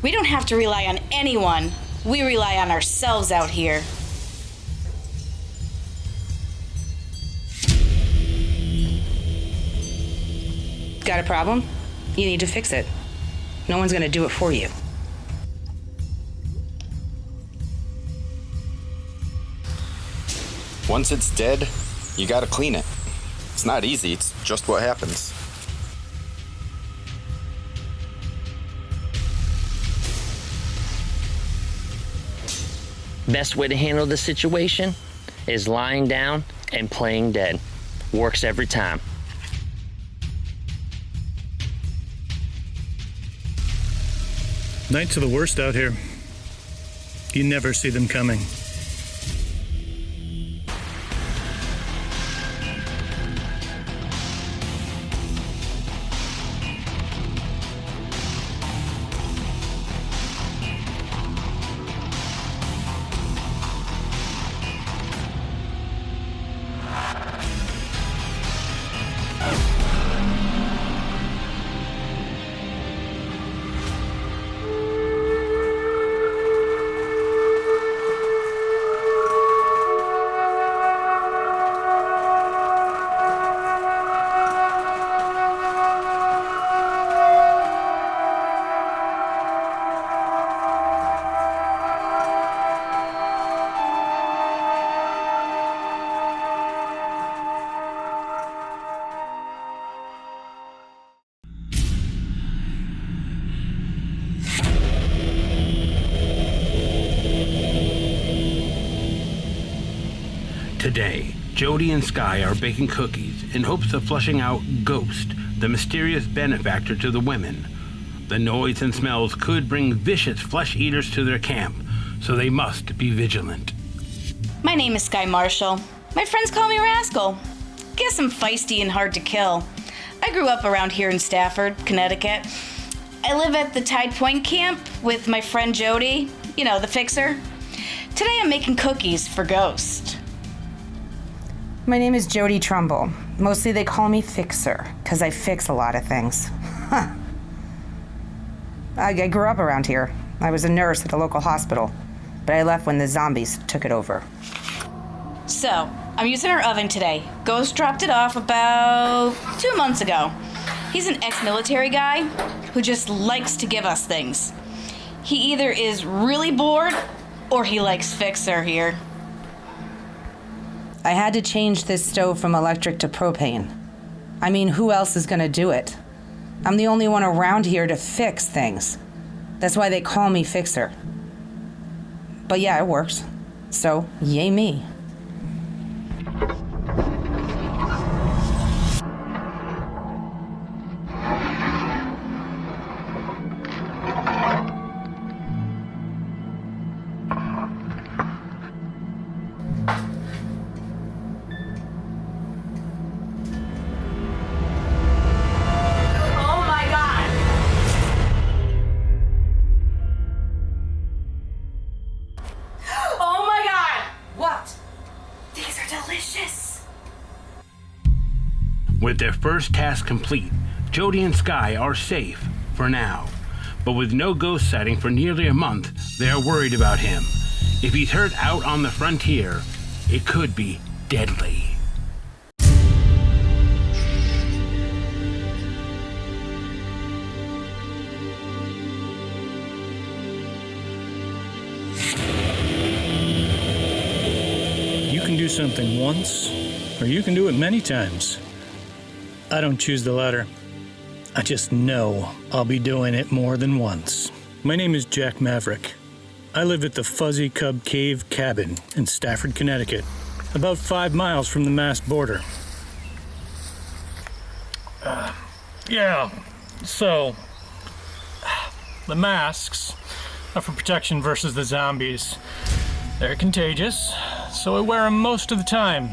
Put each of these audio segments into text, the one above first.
We don't have to rely on anyone. We rely on ourselves out here. Got a problem? You need to fix it. No one's gonna do it for you. Once it's dead, you gotta clean it. It's not easy, it's just what happens. Best way to handle the situation is lying down and playing dead. Works every time. Nights are the worst out here. You never see them coming. Today, Jody and Sky are baking cookies in hopes of flushing out Ghost, the mysterious benefactor to the women. The noise and smells could bring vicious flesh eaters to their camp, so they must be vigilant. My name is Sky Marshall. My friends call me Rascal. Guess I'm feisty and hard to kill. I grew up around here in Stafford, Connecticut. I live at the Tide Point camp with my friend Jody, you know, the fixer. Today I'm making cookies for Ghost. My name is Jody Trumbull. Mostly they call me Fixer, because I fix a lot of things. I grew up around here. I was a nurse at the local hospital, but I left when the zombies took it over. So, I'm using our oven today. Ghost dropped it off about 2 months ago. He's an ex-military guy who just likes to give us things. He either is really bored or he likes Fixer here. I had to change this stove from electric to propane. I mean, who else is gonna do it? I'm the only one around here to fix things. That's why they call me Fixer. But yeah, it works. So, yay me. With their first task complete, Jody and Sky are safe for now. But with no ghost sighting for nearly a month, they are worried about him. If he's heard out on the frontier, it could be deadly. You can do something once, or you can do it many times. I don't choose the latter. I just know I'll be doing it more than once. My name is Jack Maverick. I live at the Fuzzy Cub Cave Cabin in Stafford, Connecticut, about 5 miles from the Mass border. So the masks are for protection versus the zombies. They're contagious, so I wear them most of the time.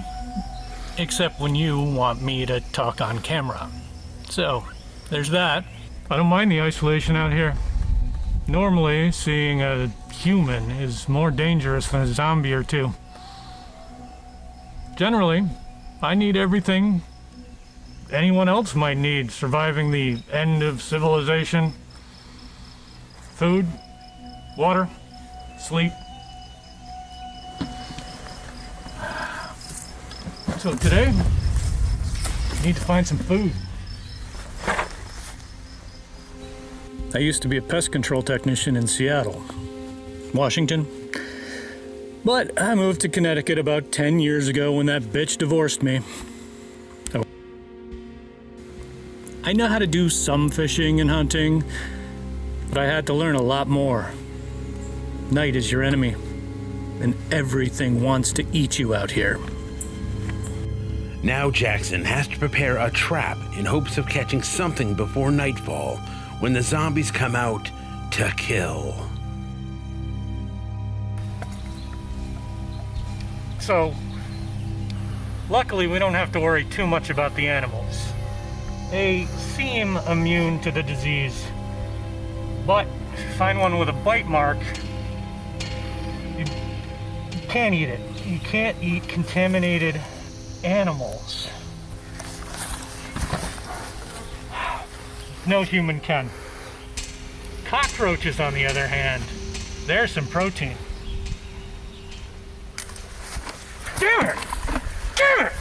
Except when you want me to talk on camera. So, there's that. I don't mind the isolation out here. Normally, seeing a human is more dangerous than a zombie or two. Generally, I need everything anyone else might need surviving the end of civilization. Food, water, sleep. So today, I need to find some food. I used to be a pest control technician in Seattle, Washington. But I moved to Connecticut about 10 years ago when that bitch divorced me. I know how to do some fishing and hunting, but I had to learn a lot more. Night is your enemy, and everything wants to eat you out here. Now Jackson has to prepare a trap in hopes of catching something before nightfall when the zombies come out to kill. So, luckily we don't have to worry too much about the animals. They seem immune to the disease, but if you find one with a bite mark, you can't eat it. You can't eat contaminated animals. No human can. Cockroaches, on the other hand, there's some protein. Damn it! Damn it!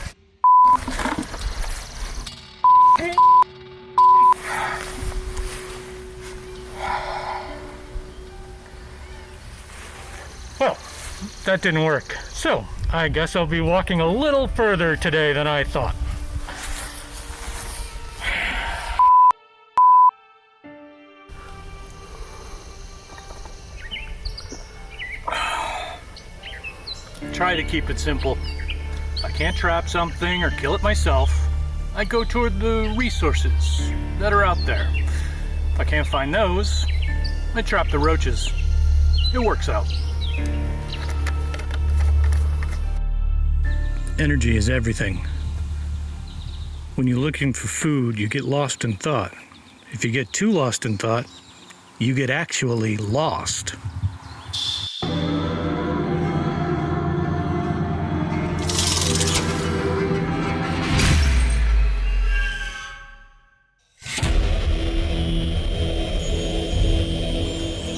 Well, that didn't work. So, I guess I'll be walking a little further today than I thought. Try to keep it simple. If I can't trap something or kill it myself, I go toward the resources that are out there. If I can't find those, I trap the roaches. It works out. Energy is everything. When you're looking for food, you get lost in thought. If you get too lost in thought, you get actually lost.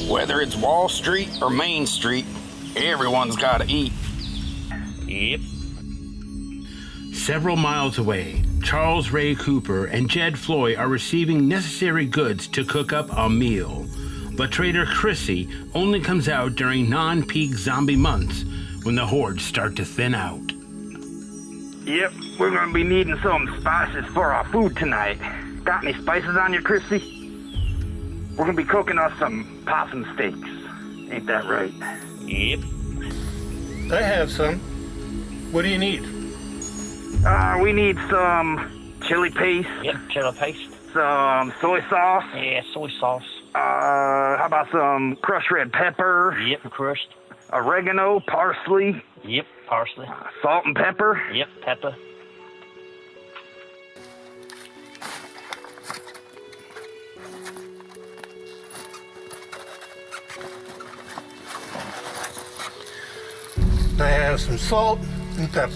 Whether it's Wall Street or Main Street, everyone's gotta eat. Yep. Several miles away, Charles Ray Cooper and Jed Floyd are receiving necessary goods to cook up a meal. But Trader Chrissy only comes out during non-peak zombie months when the hordes start to thin out. Yep, we're gonna be needing some spices for our food tonight. Got any spices on you, Chrissy? We're gonna be cooking us some possum steaks. Ain't that right? Yep. I have some. What do you need? We need some chili paste, Yep, chili paste. some soy sauce. Yeah, soy sauce. How about some crushed red pepper, Yep, crushed. oregano, parsley, Yep, parsley. salt and pepper? Yep, pepper. I have some salt and pepper.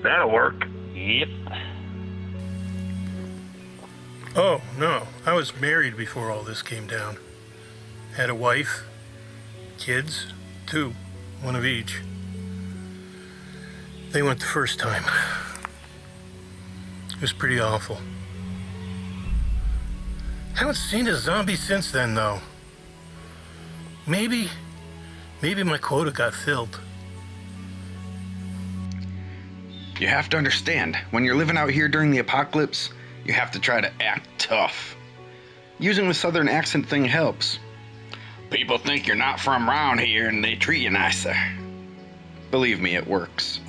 That'll work. Yep. Oh, no. I was married before all this came down. Had a wife, kids, 2, one of each. They went the first time. It was pretty awful. Haven't seen a zombie since then, though. Maybe my quota got filled. You have to understand, when you're living out here during the apocalypse, you have to try to act tough. Using the southern accent thing helps. People think you're not from around here and they treat you nicer. Believe me, it works.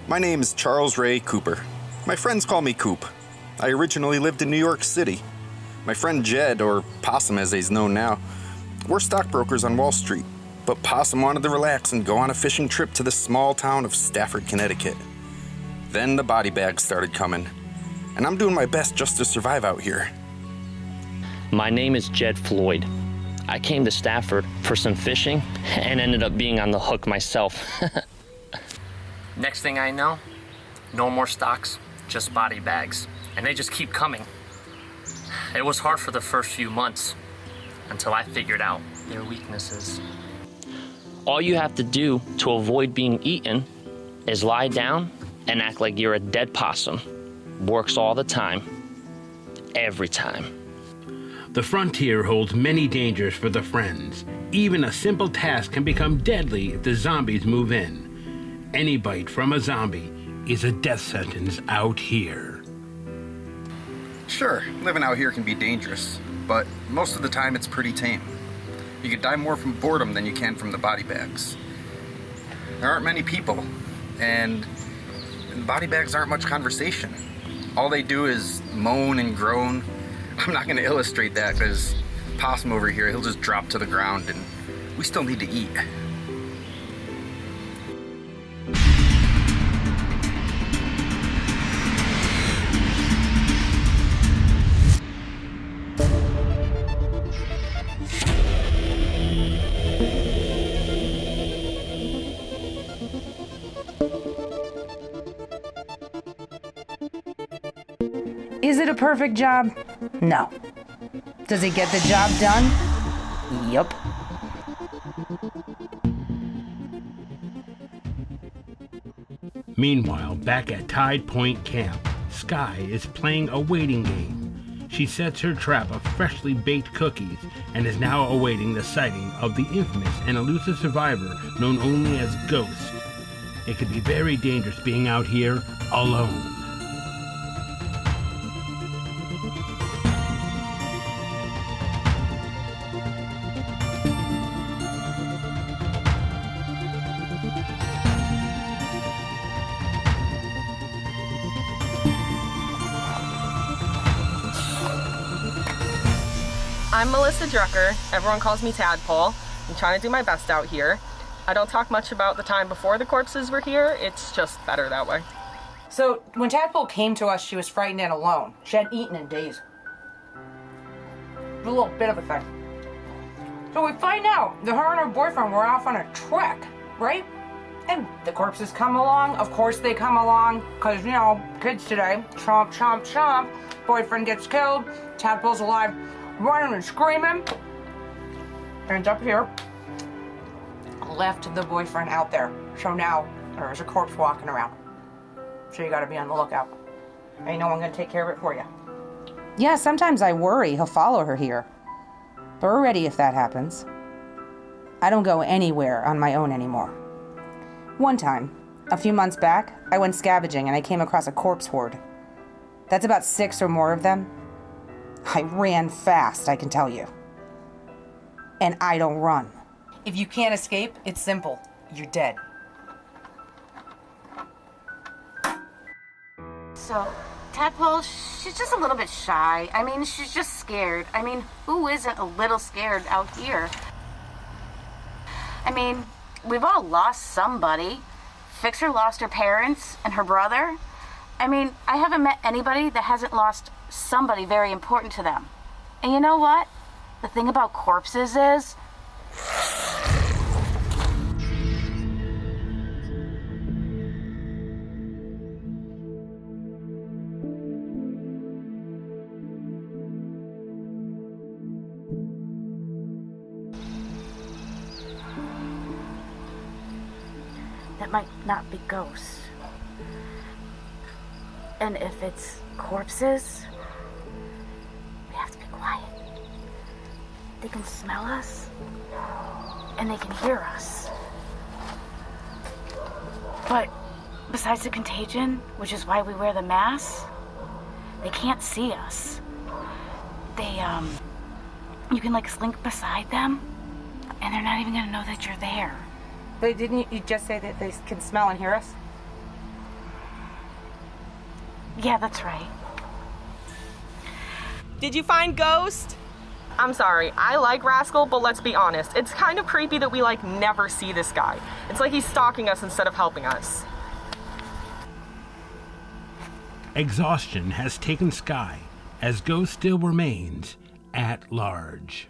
My name is Charles Ray Cooper. My friends call me Coop. I originally lived in New York City. My friend Jed, or Possum as he's known now, we're stockbrokers on Wall Street, but Possum wanted to relax and go on a fishing trip to the small town of Stafford, Connecticut. Then the body bags started coming, and I'm doing my best just to survive out here. My name is Jed Floyd. I came to Stafford for some fishing and ended up being on the hook myself. Next thing I know, no more stocks, just body bags. And they just keep coming. It was hard for the first few months until I figured out their weaknesses. All you have to do to avoid being eaten is lie down and act like you're a dead possum. Works all the time. Every time. The frontier holds many dangers for the Friends. Even a simple task can become deadly if the zombies move in. Any bite from a zombie is a death sentence out here. Sure, living out here can be dangerous, but most of the time it's pretty tame. You could die more from boredom than you can from the body bags. There aren't many people, and body bags aren't much conversation. All they do is moan and groan. I'm not going to illustrate that because Possum over here, he'll just drop to the ground, and we still need to eat. Is it a perfect job? No. Does it get the job done? Yup. Meanwhile, back at Tide Point Camp, Sky is playing a waiting game. She sets her trap of freshly baked cookies and is now awaiting the sighting of the infamous and elusive survivor known only as Ghost. It could be very dangerous being out here alone. I'm Melissa Drucker. Everyone calls me Tadpole. I'm trying to do my best out here. I don't talk much about the time before the corpses were here. It's just better that way. So, when Tadpole came to us, she was frightened and alone. She hadn't eaten in days. It was a little bit of a thing. So we find out that her and her boyfriend were off on a trek, right? And the corpses come along. Of course they come along, because, you know, kids today, chomp, chomp, chomp. Boyfriend gets killed. Tadpole's alive, running and screaming. Ends up here. Left the boyfriend out there. So now there's a corpse walking around. So you gotta be on the lookout. Ain't no one gonna take care of it for you. Yeah, sometimes I worry he'll follow her here. But we're ready if that happens. I don't go anywhere on my own anymore. One time, a few months back, I went scavenging and I came across a corpse horde. That's about 6 or more of them. I ran fast, I can tell you. And I don't run. If you can't escape, it's simple. You're dead. So, Tadpole, she's just a little bit shy. I mean, she's just scared. I mean, who isn't a little scared out here? I mean, we've all lost somebody. Fixer lost her parents and her brother. I mean, I haven't met anybody that hasn't lost somebody very important to them. And you know what? The thing about corpses is, that might not be ghosts. And if it's corpses, we have to be quiet. They can smell us, and they can hear us. But besides the contagion, which is why we wear the masks, they can't see us. You can like slink beside them, and they're not even gonna know that you're there. But didn't you just say that they can smell and hear us? Yeah, that's right. Did you find Ghost? I'm sorry, I like Rascal, but let's be honest. It's kind of creepy that we never see this guy. It's like he's stalking us instead of helping us. Exhaustion has taken Sky, as Ghost still remains at large.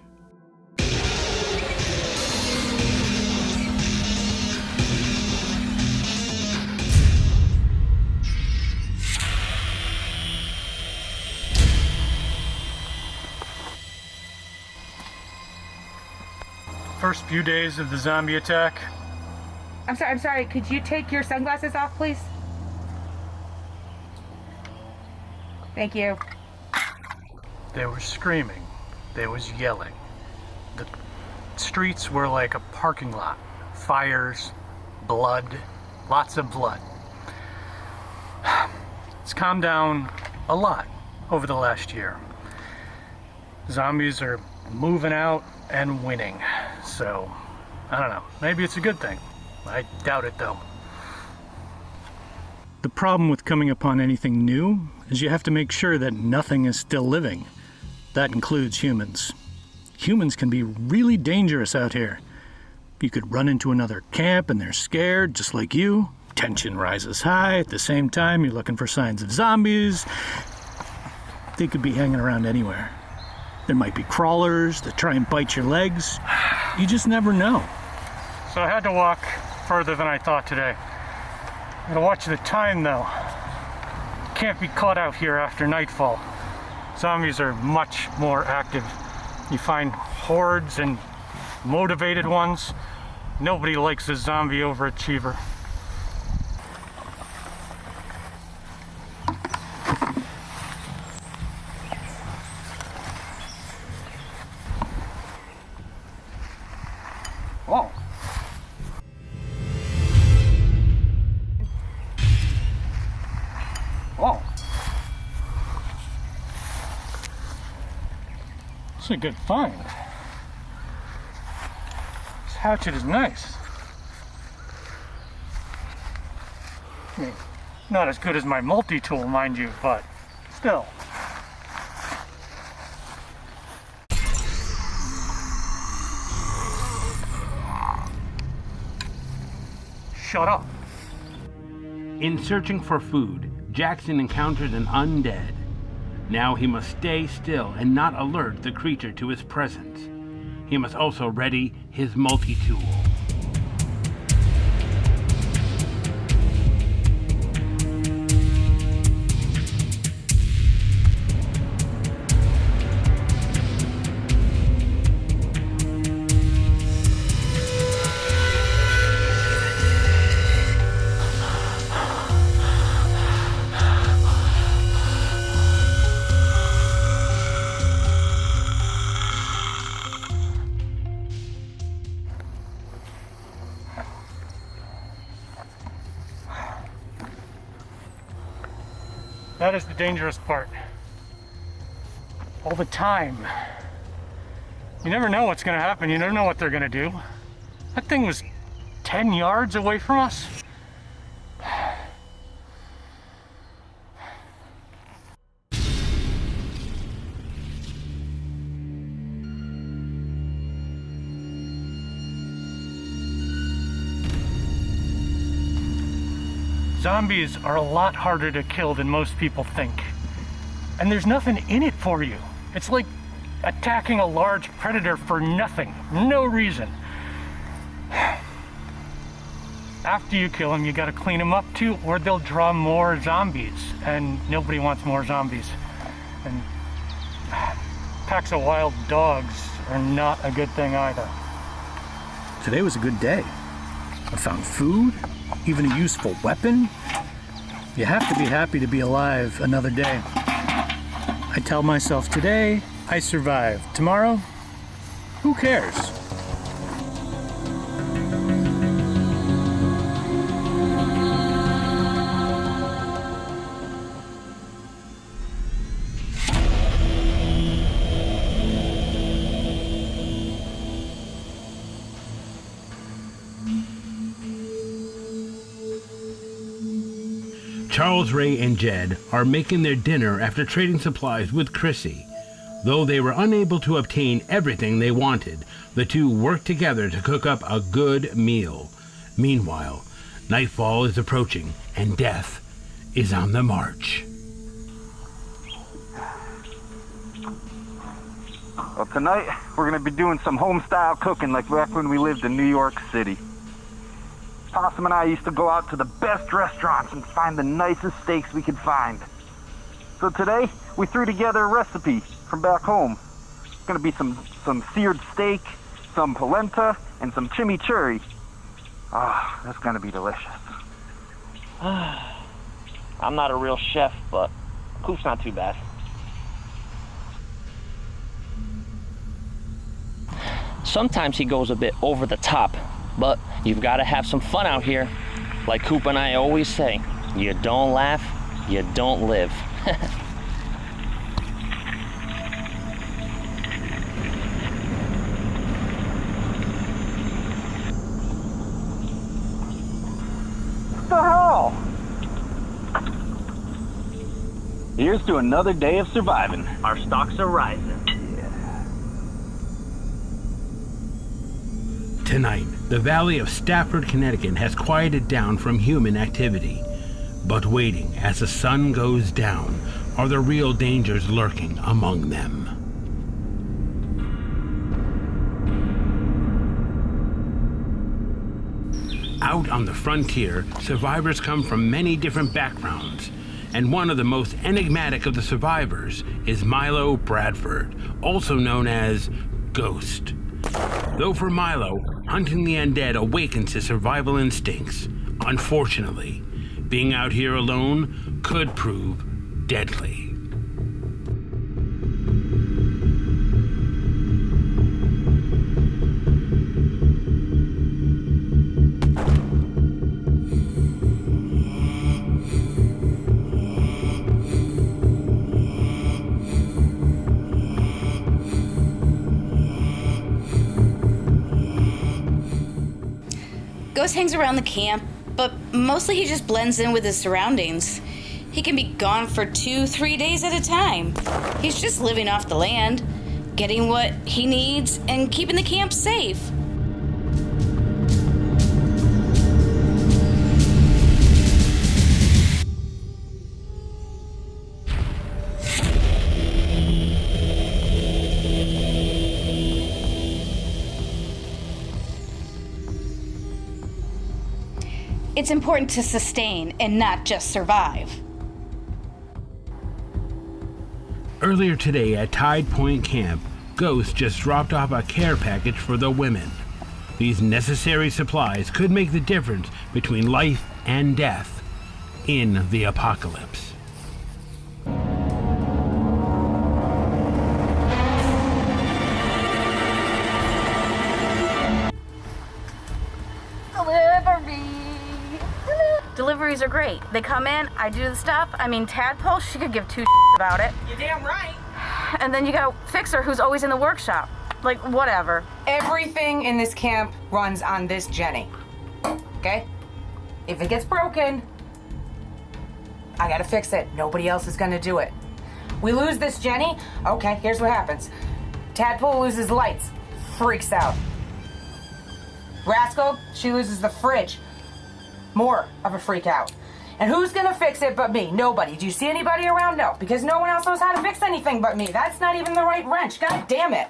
first few days of the zombie attack. I'm sorry. Could you take your sunglasses off, please? Thank you. There was screaming. There was yelling. The streets were like a parking lot. Fires, blood, lots of blood. It's calmed down a lot over the last year. Zombies are moving out and winning. So, I don't know. Maybe it's a good thing. I doubt it, though. The problem with coming upon anything new is you have to make sure that nothing is still living. That includes humans. Humans can be really dangerous out here. You could run into another camp and they're scared, just like you. Tension rises high. At the same time, you're looking for signs of zombies. They could be hanging around anywhere. There might be crawlers that try and bite your legs. You just never know. So I had to walk further than I thought today. Gotta watch the time, though. Can't be caught out here after nightfall. Zombies are much more active. You find hordes and motivated ones. Nobody likes a zombie overachiever. Whoa. Whoa. It's a good find. This hatchet is nice. I mean, not as good as my multi-tool, mind you, but still. Shut up. In searching for food, Jackson encounters an undead. Now he must stay still and not alert the creature to his presence. He must also ready his multi-tool. That is the dangerous part. All the time. You never know what's gonna happen. You never know what they're gonna do. That thing was 10 yards away from us. Zombies are a lot harder to kill than most people think. And there's nothing in it for you. It's like attacking a large predator for nothing, no reason. After you kill them, you gotta clean them up too, or they'll draw more zombies, and nobody wants more zombies. And packs of wild dogs are not a good thing either. Today was a good day. I found food, even a useful weapon. You have to be happy to be alive another day. I tell myself today, I survived. Tomorrow, who cares? Charles, Ray, and Jed are making their dinner after trading supplies with Chrissy. Though they were unable to obtain everything they wanted, the two worked together to cook up a good meal. Meanwhile, nightfall is approaching and death is on the march. Well, tonight we're gonna be doing some home-style cooking like back when we lived in New York City. Possum and I used to go out to the best restaurants and find the nicest steaks we could find. So today, we threw together a recipe from back home. It's gonna be some seared steak, some polenta, and some chimichurri. Ah, that's gonna be delicious. I'm not a real chef, but Coop's not too bad. Sometimes he goes a bit over the top, but you've got to have some fun out here. Like Coop and I always say, you don't laugh, you don't live. What the hell? Here's to another day of surviving. Our stocks are rising. Tonight, the valley of Stafford, Connecticut has quieted down from human activity. But waiting as the sun goes down are the real dangers lurking among them. Out on the frontier, survivors come from many different backgrounds, and one of the most enigmatic of the survivors is Milo Bradford, also known as Ghost. Though for Milo, hunting the undead awakens his survival instincts. Unfortunately, being out here alone could prove deadly. Ghost hangs around the camp, but mostly he just blends in with his surroundings. He can be gone for 2-3 days at a time. He's just living off the land, getting what he needs, and keeping the camp safe. It's important to sustain and not just survive. Earlier today at Tide Point Camp, Ghost just dropped off a care package for the women. These necessary supplies could make the difference between life and death in the apocalypse. Deliveries are great. They come in, I do the stuff. I mean, Tadpole, she could give two shits about it. You're damn right. And then you got Fixer, who's always in the workshop. Like, whatever. Everything in this camp runs on this Jenny. Okay? If it gets broken, I gotta fix it. Nobody else is gonna do it. We lose this Jenny, okay, here's what happens. Tadpole loses lights, freaks out. Rascal, she loses the fridge. More of a freak out. And who's gonna fix it but me? Nobody. Do you see anybody around? No, because no one else knows how to fix anything but me. That's not even the right wrench. God damn it.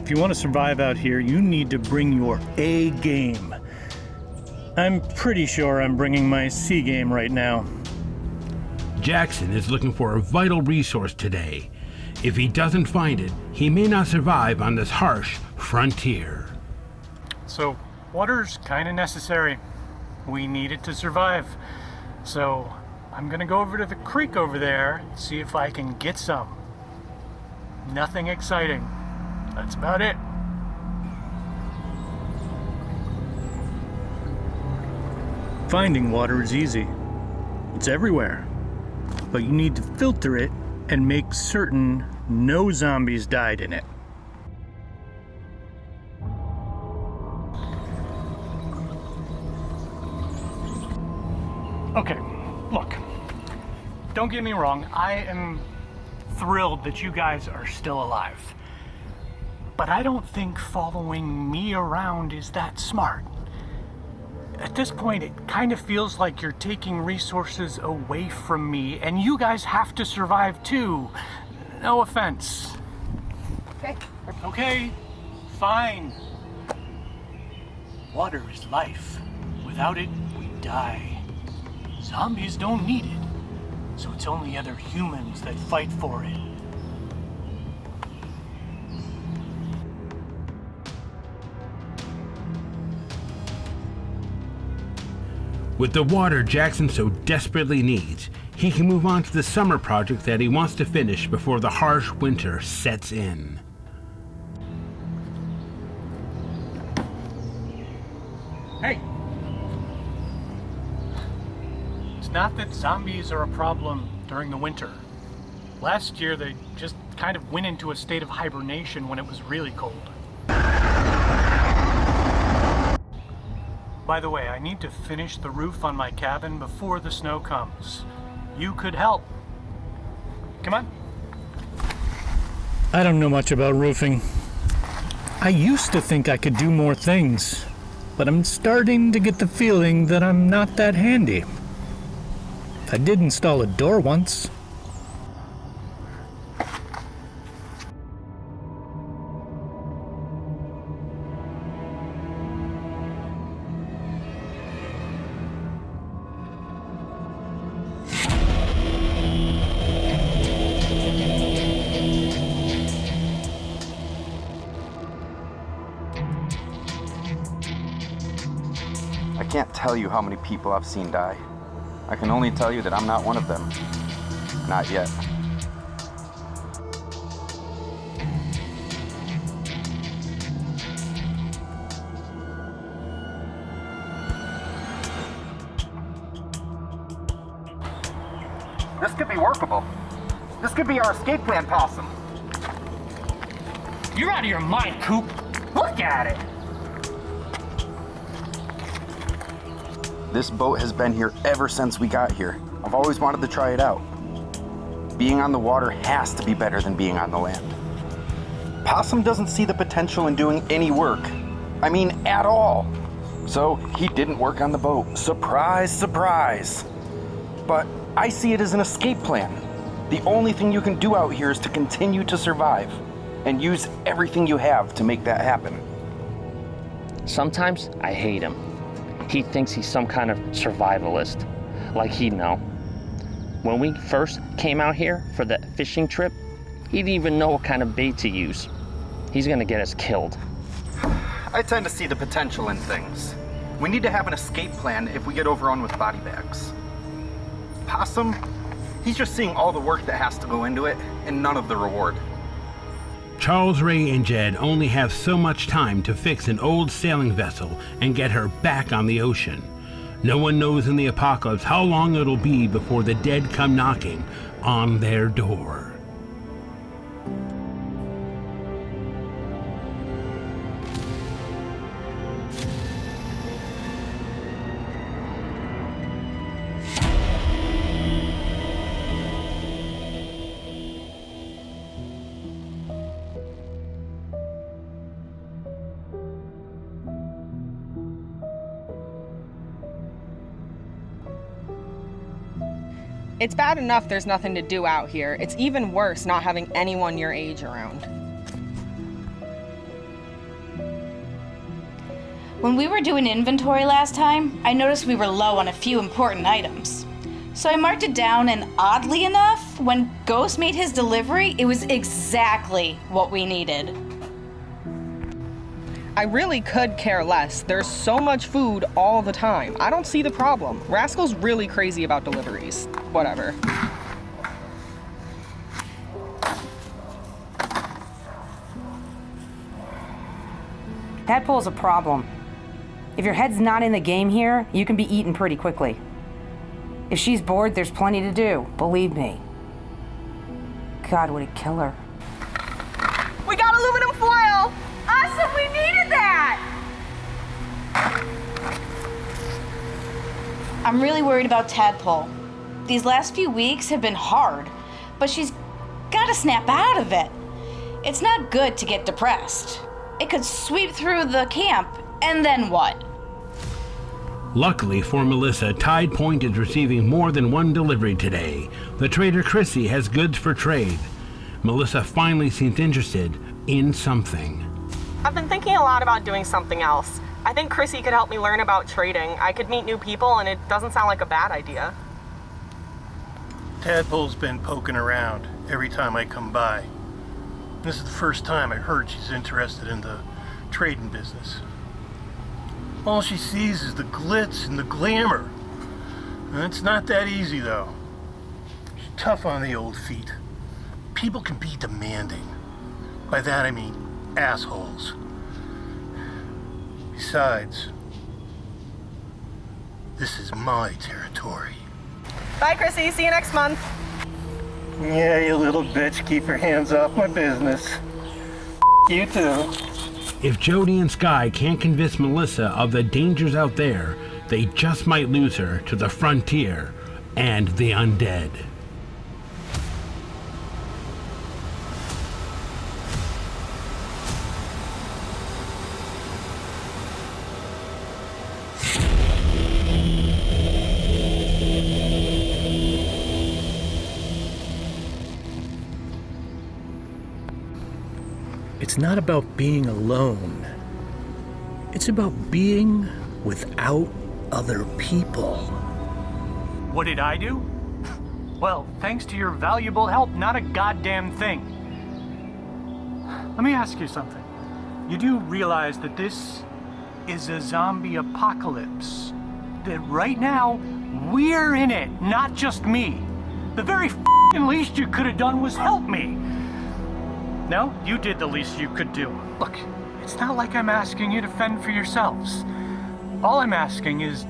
If you want to survive out here, you need to bring your A game. I'm pretty sure I'm bringing my C game right now. Jackson is looking for a vital resource today. If he doesn't find it, he may not survive on this harsh frontier. So, water's kind of necessary. We need it to survive. So, I'm gonna go over to the creek over there, see if I can get some. Nothing exciting. That's about it. Finding water is easy. It's everywhere. But you need to filter it and make certain no zombies died in it. Okay, look. Don't get me wrong, I am thrilled that you guys are still alive. But I don't think following me around is that smart. At this point, it kind of feels like you're taking resources away from me, and you guys have to survive too. No offense. Okay. Okay, fine. Water is life. Without it, we die. Zombies don't need it, so it's only other humans that fight for it. With the water Jackson so desperately needs, he can move on to the summer project that he wants to finish before the harsh winter sets in. Hey! It's not that zombies are a problem during the winter. Last year, they just kind of went into a state of hibernation when it was really cold. By the way, I need to finish the roof on my cabin before the snow comes. You could help. Come on. I don't know much about roofing. I used to think I could do more things, but I'm starting to get the feeling that I'm not that handy. I did install a door once. I can't tell you how many people I've seen die. I can only tell you that I'm not one of them. Not yet. This could be workable. This could be our escape plan, Possum. You're out of your mind, Coop. Look at it. This boat has been here ever since we got here. I've always wanted to try it out. Being on the water has to be better than being on the land. Possum doesn't see the potential in doing any work. I mean, at all. So he didn't work on the boat. Surprise, surprise. But I see it as an escape plan. The only thing you can do out here is to continue to survive and use everything you have to make that happen. Sometimes I hate him. He thinks he's some kind of survivalist, like he'd know. When we first came out here for the fishing trip, he didn't even know what kind of bait to use. He's gonna get us killed. I tend to see the potential in things. We need to have an escape plan if we get overrun with body bags. Possum, he's just seeing all the work that has to go into it and none of the reward. Charles, Ray, and Jed only have so much time to fix an old sailing vessel and get her back on the ocean. No one knows in the apocalypse how long it'll be before the dead come knocking on their door. It's bad enough there's nothing to do out here. It's even worse not having anyone your age around. When we were doing inventory last time, I noticed we were low on a few important items. So I marked it down, and oddly enough, when Ghost made his delivery, it was exactly what we needed. I really could care less. There's so much food all the time. I don't see the problem. Rascal's really crazy about deliveries. Whatever. Tadpole's a problem. If your head's not in the game here, you can be eaten pretty quickly. If she's bored, there's plenty to do, believe me. God, would it kill her? We got aluminum foil! Awesome, we needed that! I'm really worried about Tadpole. These last few weeks have been hard, but she's gotta snap out of it. It's not good to get depressed. It could sweep through the camp, and then what? Luckily for Melissa, Tide Point is receiving more than one delivery today. The trader Chrissy has goods for trade. Melissa finally seems interested, in something. I've been thinking a lot about doing something else. I think Chrissy could help me learn about trading. I could meet new people, and it doesn't sound like a bad idea. Tadpole's been poking around every time I come by. This is the first time I heard she's interested in the trading business. All she sees is the glitz and the glamour. And it's not that easy, though. She's tough on the old feet. People can be demanding. By that I mean assholes. Besides, this is my territory. Bye, Chrissy. See you next month. Yeah, you little bitch, keep your hands off my business. You too. If Jody and Sky can't convince Melissa of the dangers out there, they just might lose her to the frontier and the undead. It's not about being alone. It's about being without other people. What did I do? Well, thanks to your valuable help, not a goddamn thing. Let me ask you something. You do realize that this is a zombie apocalypse? That right now, we're in it, not just me. The very f***ing least you could have done was help me. No, you did the least you could do. Look, it's not like I'm asking you to fend for yourselves. All I'm asking is,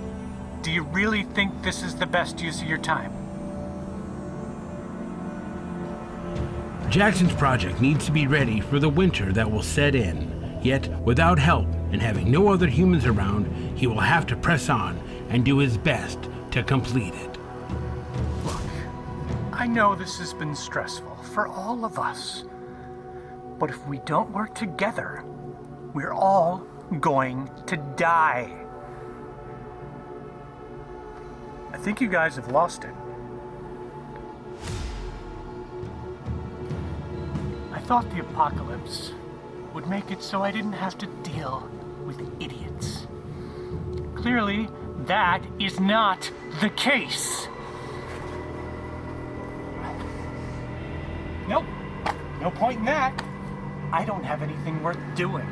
do you really think this is the best use of your time? Jackson's project needs to be ready for the winter that will set in. Yet, without help and having no other humans around, he will have to press on and do his best to complete it. Look, I know this has been stressful for all of us. But if we don't work together, we're all going to die. I think you guys have lost it. I thought the apocalypse would make it so I didn't have to deal with idiots. Clearly, that is not the case. Nope, no point in that. I don't have anything worth doing.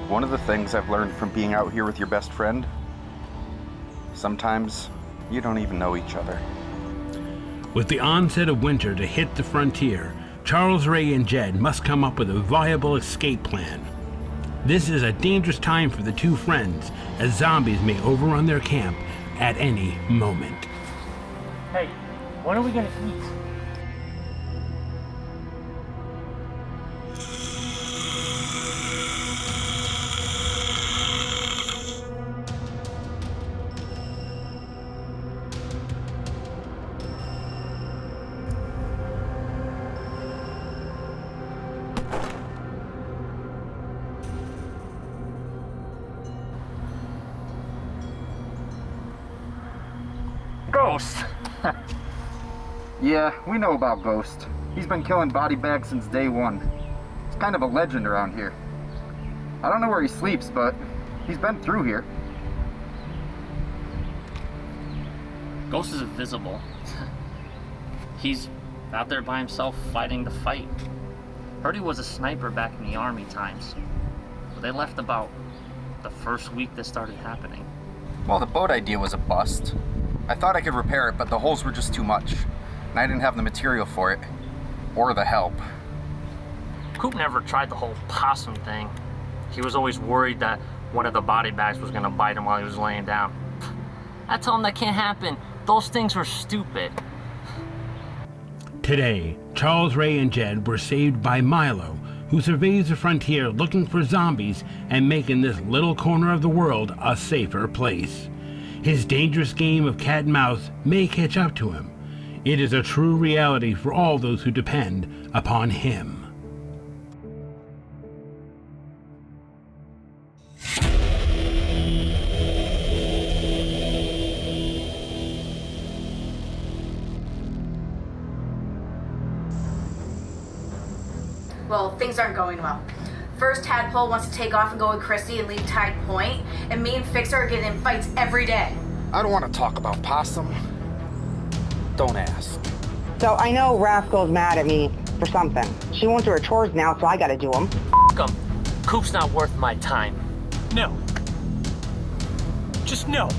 One of the things I've learned from being out here with your best friend, sometimes you don't even know each other. With the onset of winter to hit the frontier, Charles, Ray, and Jed must come up with a viable escape plan. This is a dangerous time for the two friends, as zombies may overrun their camp at any moment. Hey, when are we gonna eat? Ghost! Yeah, we know about Ghost. He's been killing body bags since day one. He's kind of a legend around here. I don't know where he sleeps, but he's been through here. Ghost is invisible. He's out there by himself fighting the fight. Heard he was a sniper back in the army times. But they left about the first week this started happening. Well, the boat idea was a bust. I thought I could repair it, but the holes were just too much. And I didn't have the material for it. Or the help. Coop never tried the whole possum thing. He was always worried that one of the body bags was gonna bite him while he was laying down. I told him that can't happen. Those things were stupid. Today, Charles, Ray, and Jed were saved by Milo, who surveys the frontier looking for zombies and making this little corner of the world a safer place. His dangerous game of cat and mouse may catch up to him. It is a true reality for all those who depend upon him. Well, things aren't going well. First, Tadpole wants to take off and go with Chrissy and leave Tide Point, and me and Fixer are getting in fights every day. I don't want to talk about Possum. Don't ask. So I know Rascal's mad at me for something. She won't do her chores now, so I gotta do them. F*** 'em. Coop's not worth my time. No. Just no.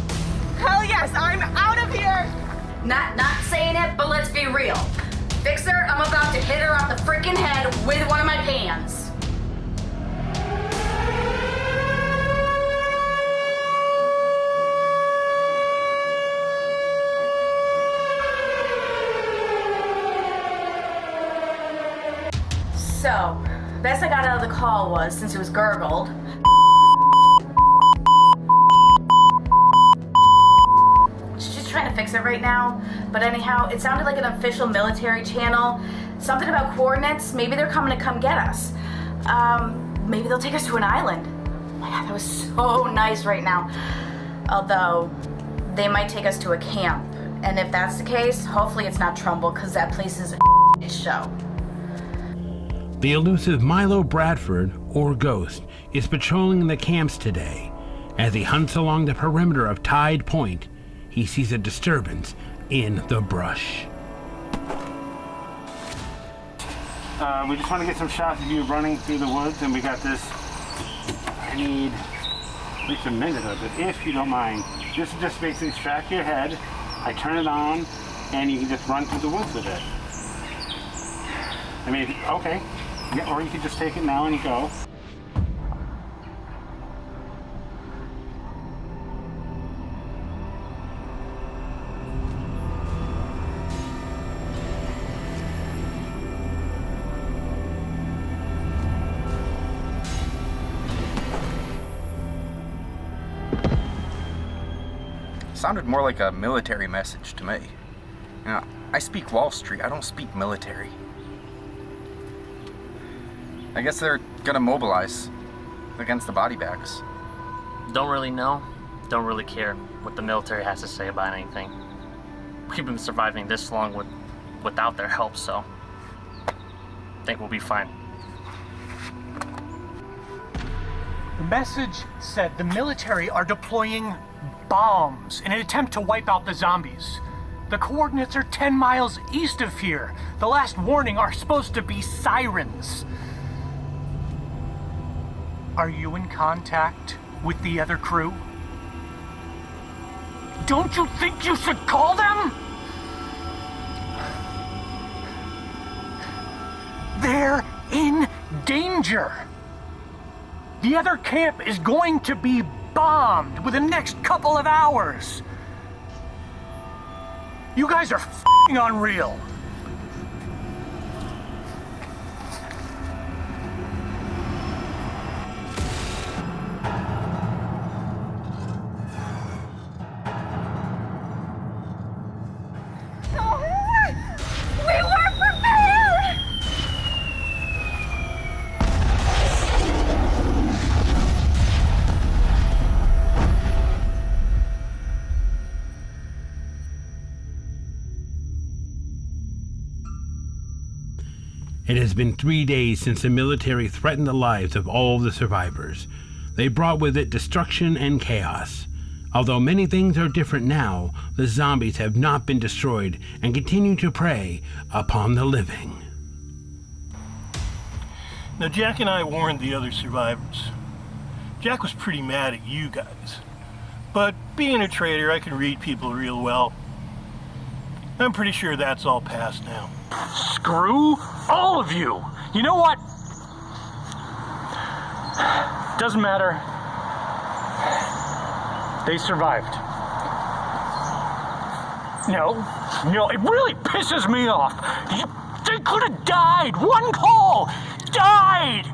Hell yes, I'm out of here! Not saying it, but let's be real. Fixer, I'm about to hit her off the freaking head with one of my pans. So, best I got out of the call was, since it was gurgled, she's trying to fix it right now, but anyhow, it sounded like an official military channel. Something about coordinates. Maybe they're coming to come get us. Maybe they'll take us to an island. Oh my God, that was so nice right now. Although, they might take us to a camp. And if that's the case, hopefully it's not Trumbull, because that place is a show. The elusive Milo Bradford, or Ghost, is patrolling the camps today. As he hunts along the perimeter of Tide Point, he sees a disturbance in the brush. We just want to get some shots of you running through the woods, and we got this. I need at least a minute of it, if you don't mind. This is just basically strap your head, I turn it on, and you can just run through the woods with it. I mean, okay. Yeah, or you could just take it now and go. Sounded more like a military message to me. You know, I speak Wall Street, I don't speak military. I guess they're gonna mobilize against the body bags. Don't really know, don't really care what the military has to say about anything. We've been surviving this long without their help, so I think we'll be fine. The message said the military are deploying bombs in an attempt to wipe out the zombies. The coordinates are 10 miles east of here. The last warning are supposed to be sirens. Are you in contact with the other crew? Don't you think you should call them? They're in danger. The other camp is going to be bombed within the next couple of hours. You guys are f***ing unreal. It has been 3 days since the military threatened the lives of all the survivors. They brought with it destruction and chaos. Although many things are different now, the zombies have not been destroyed and continue to prey upon the living. Now, Jack and I warned the other survivors. Jack was pretty mad at you guys. But being a trader, I can read people real well. I'm pretty sure that's all past now. Screw all of you. You know what? Doesn't matter. They survived. No, it really pisses me off. They could have died. One call, died.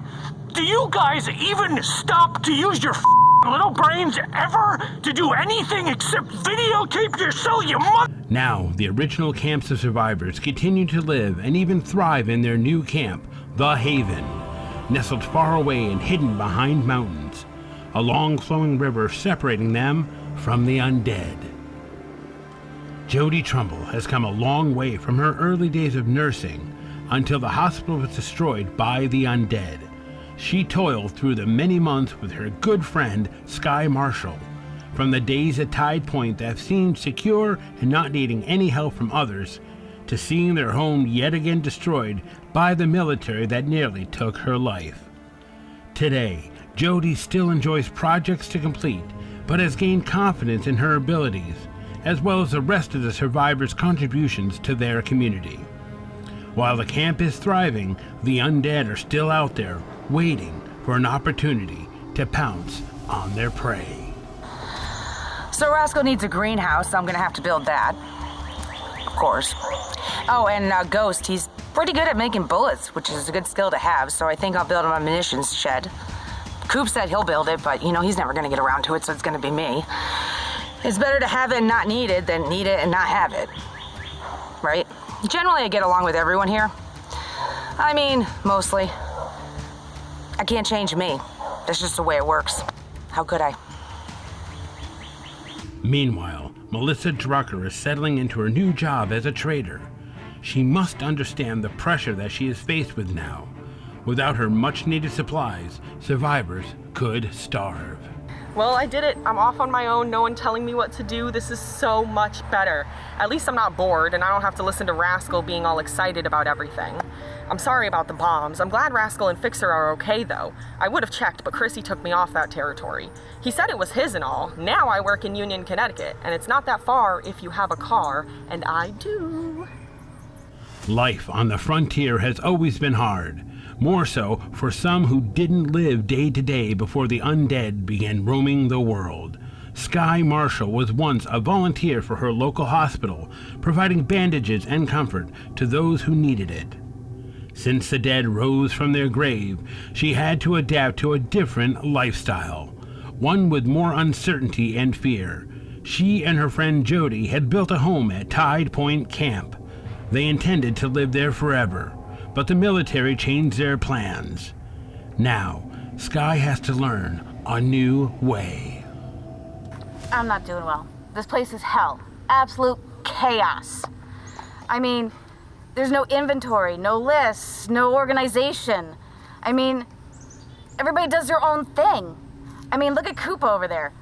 Do you guys even stop to use your little brains ever to do anything except videotape yourself, you mother... Now, the original camps of survivors continue to live and even thrive in their new camp, The Haven, nestled far away and hidden behind mountains, a long flowing river separating them from the undead. Jody Trumbull has come a long way from her early days of nursing until the hospital was destroyed by the undead. She toiled through the many months with her good friend, Sky Marshall, from the days at Tide Point that seemed secure and not needing any help from others, to seeing their home yet again destroyed by the military that nearly took her life. Today, Jody still enjoys projects to complete, but has gained confidence in her abilities, as well as the rest of the survivors' contributions to their community. While the camp is thriving, the undead are still out there, waiting for an opportunity to pounce on their prey. So Rascal needs a greenhouse, so I'm gonna have to build that. Of course. Oh, and Ghost, he's pretty good at making bullets, which is a good skill to have, so I think I'll build him a munitions shed. Coop said he'll build it, but he's never gonna get around to it, so it's gonna be me. It's better to have it and not need it than need it and not have it. Right? Generally, I get along with everyone here. I mean, mostly. I can't change me. That's just the way it works. How could I? Meanwhile, Melissa Drucker is settling into her new job as a trader. She must understand the pressure that she is faced with now. Without her much-needed supplies, survivors could starve. Well, I did it. I'm off on my own, no one telling me what to do. This is so much better. At least I'm not bored, and I don't have to listen to Rascal being all excited about everything. I'm sorry about the bombs. I'm glad Rascal and Fixer are okay, though. I would have checked, but Chrissy took me off that territory. He said it was his and all. Now I work in Union, Connecticut, and it's not that far if you have a car, and I do. Life on the frontier has always been hard. More so for some who didn't live day to day before the undead began roaming the world. Sky Marshall was once a volunteer for her local hospital, providing bandages and comfort to those who needed it. Since the dead rose from their grave, she had to adapt to a different lifestyle, one with more uncertainty and fear. She and her friend Jody had built a home at Tide Point Camp. They intended to live there forever, but the military changed their plans. Now, Sky has to learn a new way. I'm not doing well. This place is hell. Absolute chaos. I mean, there's no inventory, no lists, no organization. I mean, everybody does their own thing. I mean, look at Coop over there.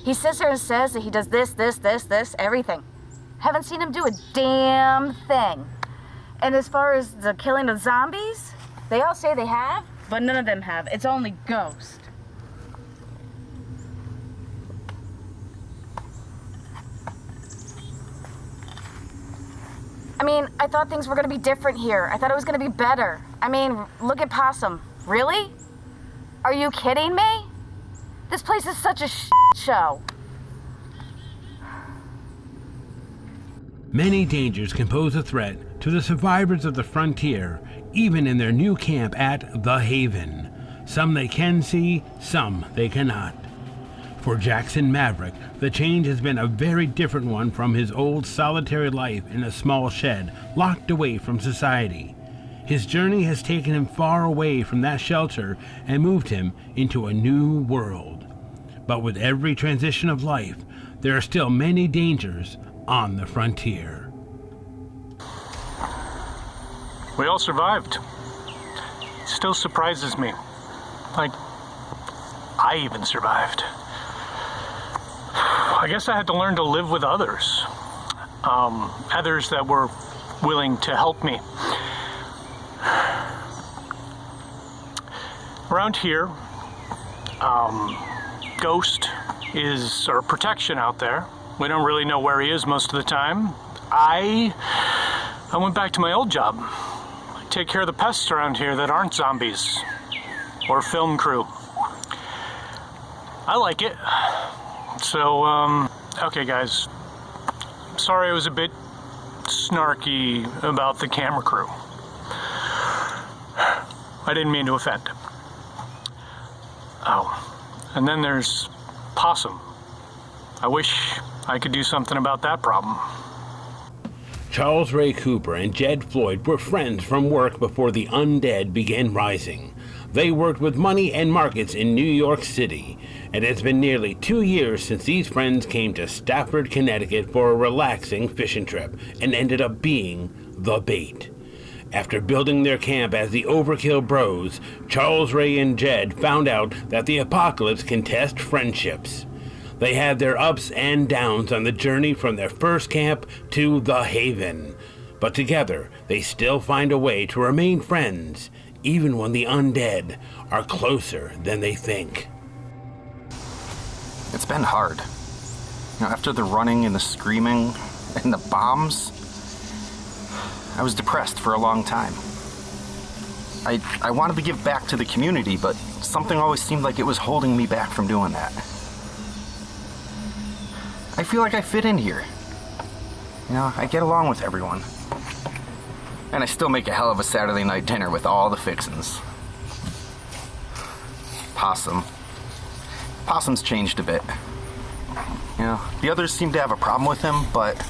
He sits there and says that he does this, everything. Haven't seen him do a damn thing. And as far as the killing of zombies, they all say they have, but none of them have. It's only Ghost. I mean, I thought things were gonna be different here. I thought it was gonna be better. I mean, look at Possum. Really? Are you kidding me? This place is such a show. Many dangers can pose a threat to the survivors of the frontier, even in their new camp at The Haven. Some they can see, some they cannot. For Jackson Maverick, the change has been a very different one from his old solitary life in a small shed, locked away from society. His journey has taken him far away from that shelter and moved him into a new world. But with every transition of life, there are still many dangers on the frontier. We all survived. Still surprises me. Like, I even survived. I guess I had to learn to live with others. Others that were willing to help me. Around here, Ghost is our protection out there. We don't really know where he is most of the time. I went back to my old job. I take care of the pests around here that aren't zombies or film crew. I like it. So, okay guys. Sorry I was a bit snarky about the camera crew. I didn't mean to offend. Oh, And then there's Possum. I wish I could do something about that problem. Charles Ray Cooper and Jed Floyd were friends from work before the undead began rising. They worked with money and markets in New York City. It has been nearly 2 years since these friends came to Stafford, Connecticut for a relaxing fishing trip and ended up being the bait. After building their camp as the Overkill Bros, Charles Ray and Jed found out that the apocalypse can test friendships. They had their ups and downs on the journey from their first camp to the Haven. But together, they still find a way to remain friends, even when the undead are closer than they think. It's been hard. After the running and the screaming and the bombs, I was depressed for a long time. I wanted to give back to the community, but something always seemed like it was holding me back from doing that. I feel like I fit in here. I get along with everyone. And I still make a hell of a Saturday night dinner with all the fixins. Possum's changed a bit. The others seem to have a problem with him, but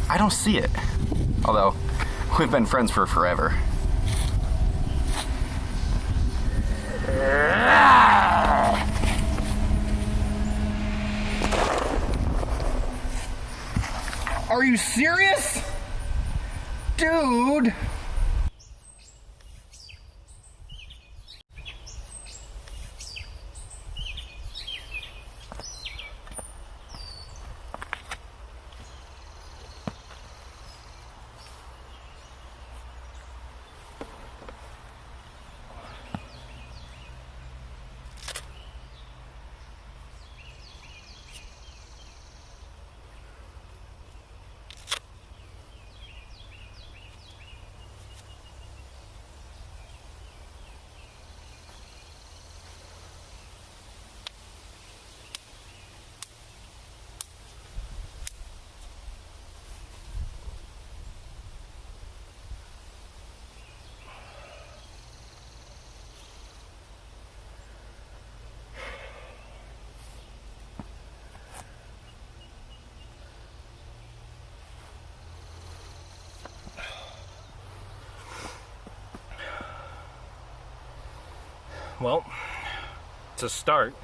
I don't see it. Although, we've been friends for forever. Are you serious? Dude! Well, to start,